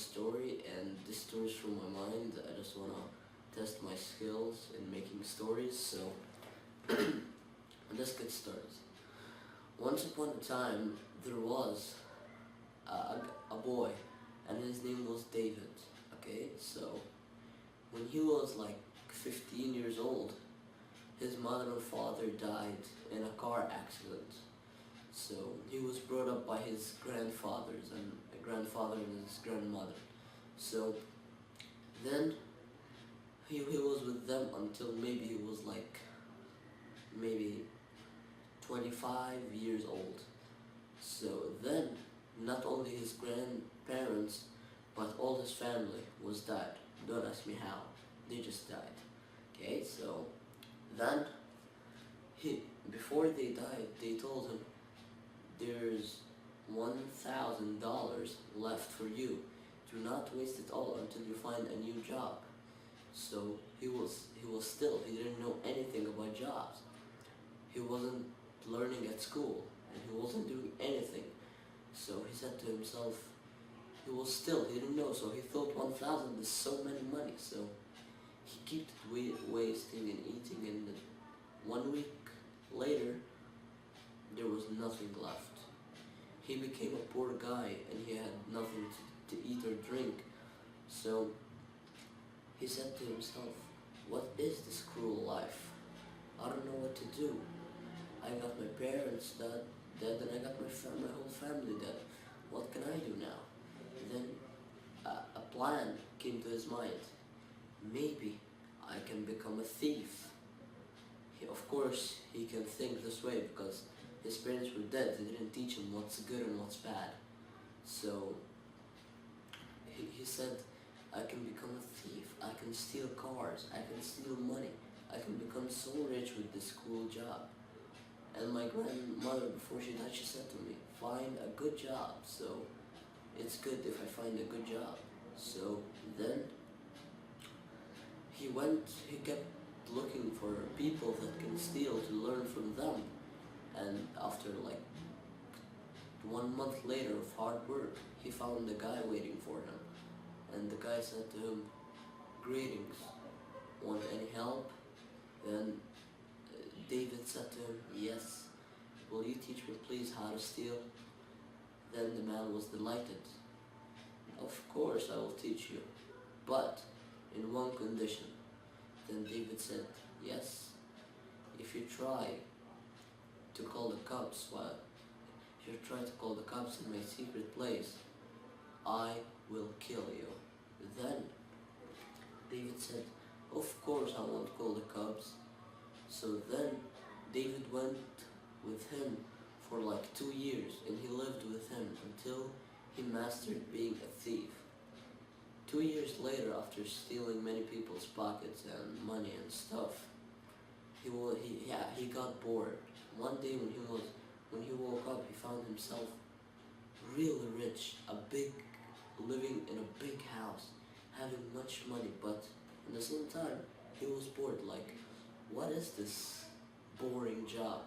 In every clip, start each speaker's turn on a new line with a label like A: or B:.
A: story, and this story is from my mind. I just wanna test my skills in making stories, so let's get started. Once upon a time, there was a boy, and his name was David. Okay, so when he was like 15 years old, his mother and father died in a car accident. So he was brought up by his grandfathers and a grandfather and his grandmother. So then he was with them until maybe he was like maybe 25 years old. So then not only his grandparents but all his family was died. Don't ask me how. They just died. Okay, so then before they died, they told him there's $1,000 left for you. Do not waste it all until you find a new job. So he didn't know anything about jobs. He wasn't learning at school and he wasn't doing anything. So he said to himself, he didn't know, so he thought 1,000 is so many money. So he kept wasting and eating, and 1 week later, there was nothing left. He became a poor guy and he had nothing to eat or drink. So he said to himself, what is this cruel life? I don't know what to do. I got my parents dead and I got my whole family dead. What can I do now? Then a plan came to his mind. Maybe I can become a thief. Of course, he can think this way because his parents were dead. They didn't teach him what's good and what's bad. So he said, I can become a thief. I can steal cars. I can steal money. I can become so rich with this cool job. And my grandmother, before she died, she said to me, find a good job. So it's good if I find a good job. So then he kept looking for people that can steal to learn from them. And after like 1 month later of hard work, he found a guy waiting for him. And the guy said to him, greetings, want any help? Then David said to him, yes. Will you teach me please how to steal? Then the man was delighted. Of course I will teach you, but in one condition. Then David said, yes, if you try to call the cops, in my secret place, I will kill you. Then David said, of course I won't call the cops. So then David went with him for like 2 years, and he lived with him until he mastered being a thief. 2 years later, after stealing many people's pockets and money and stuff, he got bored. One day when he woke up, he found himself really rich, living in a big house, having much money, but at the same time, he was bored. Like, what is this boring job?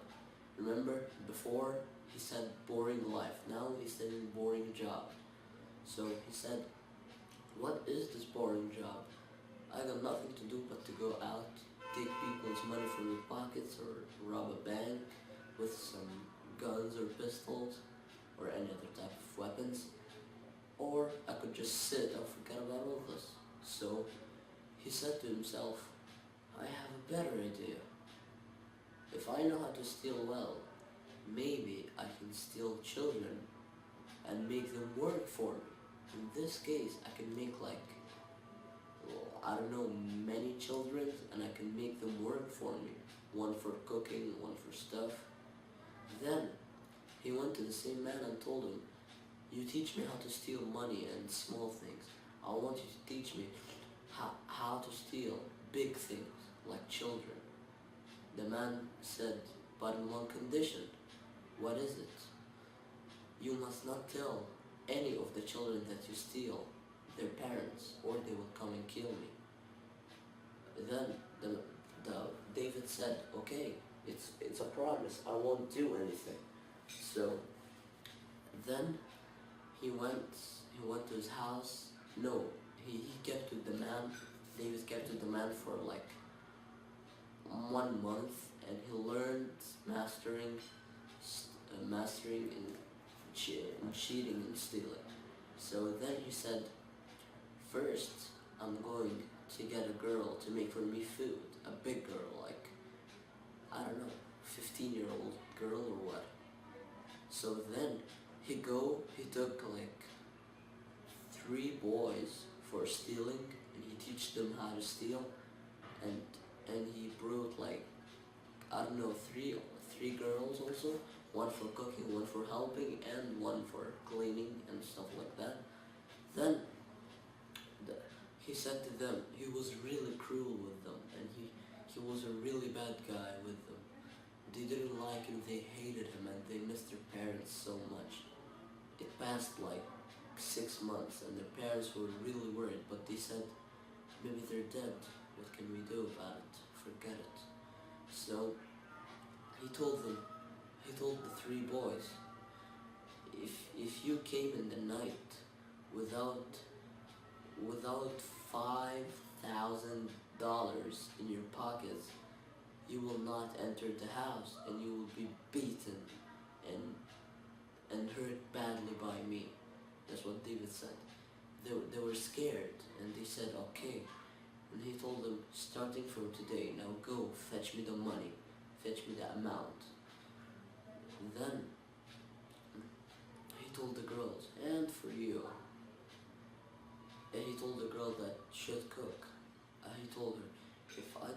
A: Remember, before he said boring life, now he's saying boring job. So he said, what is this boring job? I got nothing to do but to go out, take people's money from their pockets, or rob a bank with some guns or pistols or any other type of weapons. Or I could just sit and forget about all this. So he said to himself, I have a better idea. If I know how to steal well, maybe I can steal children and make them work for me. In this case, I can make many children, and I can make them work for me. One for cooking, one for stuff. Then he went to the same man and told him, you teach me how to steal money and small things. I want you to teach me how to steal big things, like children. The man said, but in one condition. What is it? You must not tell any of the children that you steal their parents, or they will come and kill me. Then David said, okay, it's a promise, I won't do anything. So then he went to his house, No, he kept with the man. David kept with the man for like 1 month, and he learned mastering in, in cheating and stealing. So then he said, first I'm going to get a girl to make for me food, a big girl, like, I don't know, 15-year-old girl or what. So then he took like 3 boys for stealing, and he teach them how to steal, and he brought like, I don't know, three girls also, one for cooking, one for helping, and one for cleaning and stuff like that. Then the, he said to them, he was really cruel with them, and he was a really bad guy with them. They didn't like him, they hated him, and they missed their parents so much. It passed like 6 months, and their parents were really worried, but they said, maybe they're dead, what can we do about it? Forget it. So he told the 3 boys, if you came in the night without $5,000 in your pockets, you will not enter the house, and you will be beaten and hurt badly by me. That's what David said. They were scared, and they said, okay. And he told them, starting from today, now go fetch me the money, fetch me the amount. And then he told the girls, and for you. And he told the girl that should cook. He told her, if I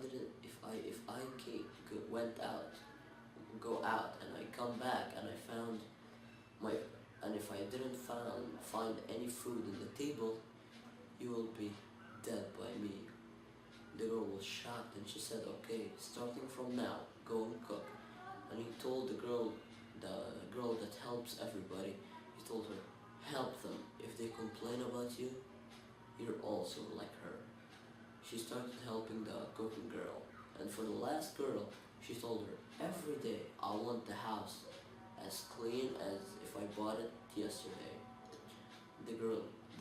A: go out, and I come back, and I found and if I didn't find any food in the table, you will be dead by me. The girl was shocked, and she said, okay, starting from now, go and cook. And he told the girl that helps everybody, he told her, help them. If they complain about you, you're also like her. She started helping the cooking girl, and for the last girl, she told her, every day I want the house as clean as if I bought it yesterday. The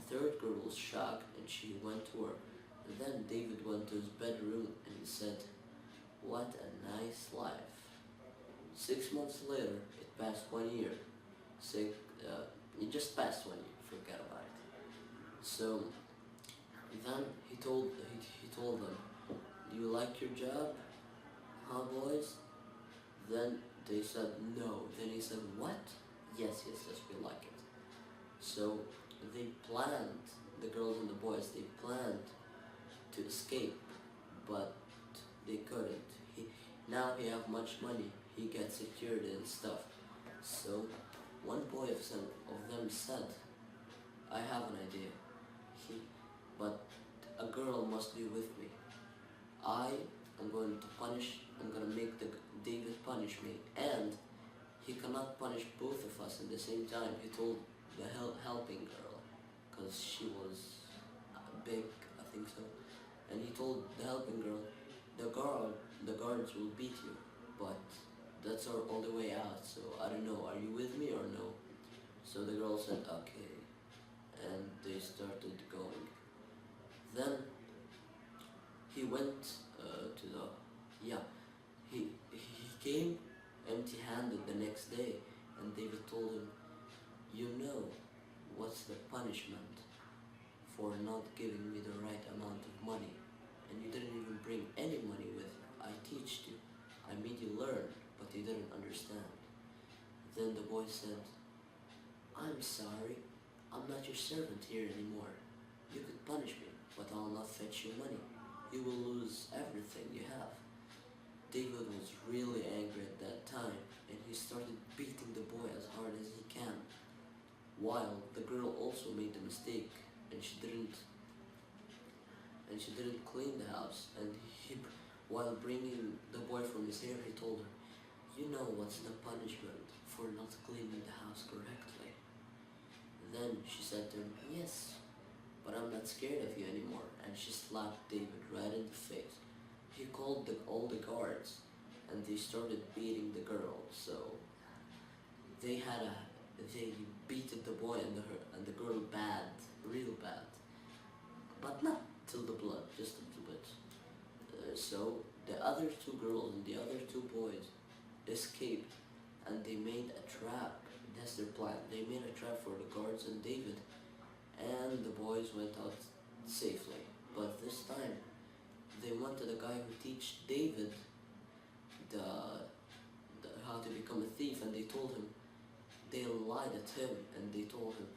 A: third girl was shocked, and she went to work. And then David went to his bedroom, and he said, what a nice life. 6 months later, it passed 1 year. It just passed 1 year, forget about it. So then he told them, do you like your job, huh, boys? Then they said no. Then he said, what? Yes, we like it. So they planned, the girls and the boys, they planned to escape, but they couldn't. Now he have much money, he gets security and stuff. So one boy of them said, I have an idea, but a girl must be with me. I'm going to make David punish me, and he cannot punish both of us at the same time. He told the helping girl, because she was big, I think so, and he told the helping girl, the guards will beat you, but that's our only way out, so I don't know, are you with me or no? So the girl said, okay, and they started going. Then he went he came empty-handed the next day, and David told him, you know what's the punishment for not giving me the right amount of money, and you didn't even bring any money with you. I teached you, I made you learn, but you didn't understand. Then the boy said, I'm sorry, I'm not your servant here anymore. You could punish me, but I'll not fetch you money. You will lose everything you have. David was really angry at that time, and he started beating the boy as hard as he can, while the girl also made a mistake, and she didn't clean the house. And while bringing the boy from his hair, he told her, you know what's the punishment for not cleaning the house correctly? Then she said to him, yes, but I'm not scared of you anymore, and she slapped David right in the face. He called all the guards, and they started beating the girl. So they beat the boy and the girl bad, real bad. but not till the blood, just a little bit. So the other two girls and the other two boys escaped, and they made a trap. That's their plan. They made a trap for the guards and David, and the boys went out safely. But this time, they went to the guy who teach David the, how to become a thief, and they told him, they lied at him, and they told him,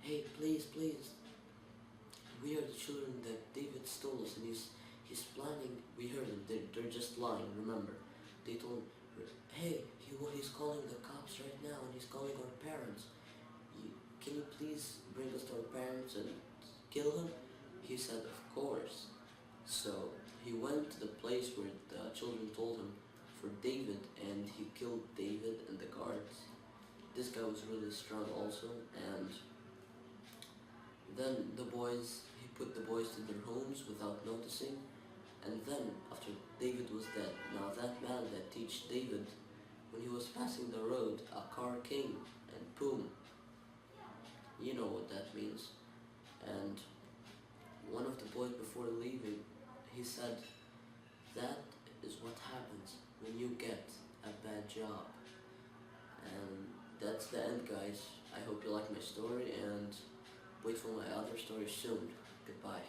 A: hey, please, please, we are the children that David stole us, and he's planning. We heard him. They're just lying. Remember, they told him, hey, he's calling the cops right now, and he's calling our parents. Can you please bring us to our parents and kill him? He said, of course. So he went to the place where the children told him for David, and he killed David and the guards. This guy was really strong also, and then he put the boys to their homes without noticing, and then after David was dead, now that man that teach David, when he was passing the road, a car came, and boom, you know what that means. And one of the boys before leaving, he said, that is what happens when you get a bad job. And that's the end, guys. I hope you like my story, and wait for my other story soon. Goodbye.